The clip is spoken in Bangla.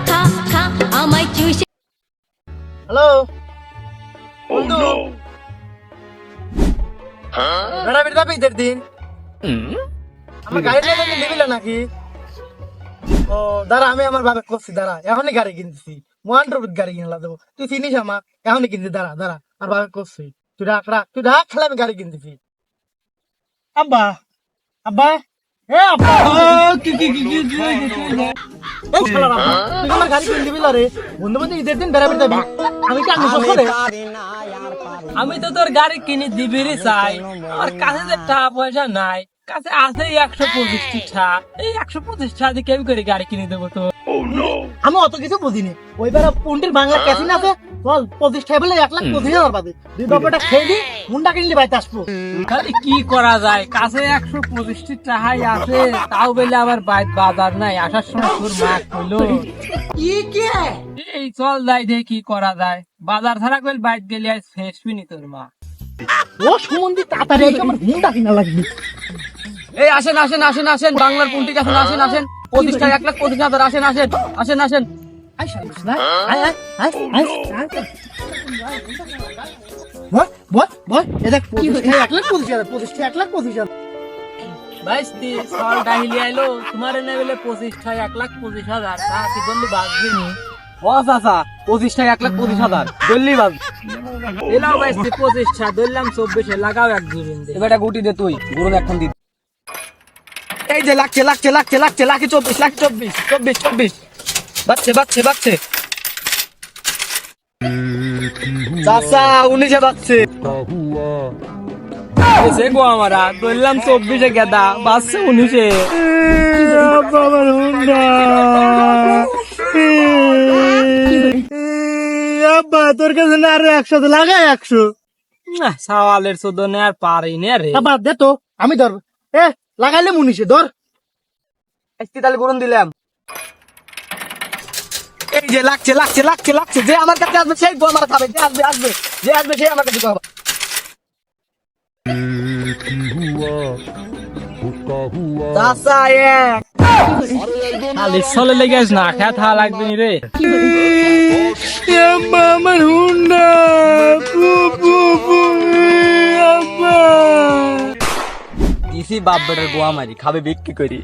খা খা আমায় চুষে। হ্যালো বন্ধু, বেড়া বেড়া ঈদের দিন আমার গাড়ি নিয়ে নিবিল নাকি? ও দাঁড়া, আমি আমার বাবা করছি, দাঁড়া এখনই গাড়ি কিনতেছি, 100 গাড়ি কিনলা দেবো, তুই চিনিস আমার, এখনই কিনছি, দাঁড়া দাঁড়া আর বাবা করছি, তুই রাখ রাখ, তুই রাখ, খেলে আমি গাড়ি কিনতেছি। আব্বা আব্বা এ আব্বা, কি কি কি কি কি এই শালা আব্বা, তুই আমার গাড়ি কিনে দিবি রে? বন্ধু বন্ধু ঈদের দিন বেড়া বেড়া আমি কি আগে করে? আমি তো তোর গাড়ি কিনে দিবি রে চাই, আর কাছে যে টাকা পয়সা নাই, কাছে আছে 125 টাকা, এই 125 টাকা দিয়ে কেমন করে গাড়ি কিনে দেবো তো? আমি অত কিছু বুঝিনি, ওই বেড়া পন্ডির বাংলা ক্যাসিন আছে, বল 25 টাকা বলে 1,25,000 পাবে, দুই বাবাটা খেয়ে দি মুন্ডা কিনলে বাইতে আসবো। খালি কি করা যায়, কাছে 125 টাকাই আছে, তাও বলে আবার বাজার নাই, আসার সময় তোর মা কইলো এই চল যাই দেখি কি করা যায়, বাজার ছাড়া কইল বাইক গেলে আজ ফেসবিনি তোর মা। ও সুমন্দি তাড়াতাড়ি এসে আমার মুন্ডা কিনা লাগবে। এই আসেন আসেন আসেন আসেন, বাংলার পুন্টিক আসেন আসেন আসেন, 25 টাকা 1,25,000, আসেন আসেন আসেন আসেন। আয় শালিস না, আয় আয় আয় আয় আয়। বল বল বল, এ দেখ 1,25,000, 1,25,000। বাইস্তি সল ডাহিলি আইলো, তোমার এনে বলে 25 টাকা 1,25,000, তা কি বললি বাজবিনি? ও চাচা 25 টাকা 1,25,000 বললি বাজ এলাও বাইস্তি 25 টাকা ধরলাম, 24 লাগাও এক দুদিন দে, এবারে গুটি দে তুই গুরু এখন দি। এই যে লাগছে লাগছে লাগছে লাগছে লাখে 24 লাখে 24 24 24 বাচ্চে বাচ্চে বাচ্চে চাচা 19 বাচ্চে এসে গো আমারা বললাম 24 গেদা বাচ্চে 19। বাবার হুন্ডা, আব্বা তোর কাছে না আরো 100 তো লাগাই 100। সাওয়ালের চোদনে আর পারি নে রে, আব্বা দে তো, আমি ধর, এ লাগাইলে মুনিশে ধর। আজকে তাহলে গরম দিলাম। এই যে লাগছে লাগছে লাগছে লাগছে, যে আমার কাছে আসবে সেই গো আমার খাবে, যে আসবে আসবে, যে আসবে সেই আমার কাছে খাবে। চাচা এক খালি চলে লেগে না খেয়া থা লাগবে নি রে। আমার হুন্ডা দিছি বাপ বেটার গোয়া মারি খাবে বিক্রি করি।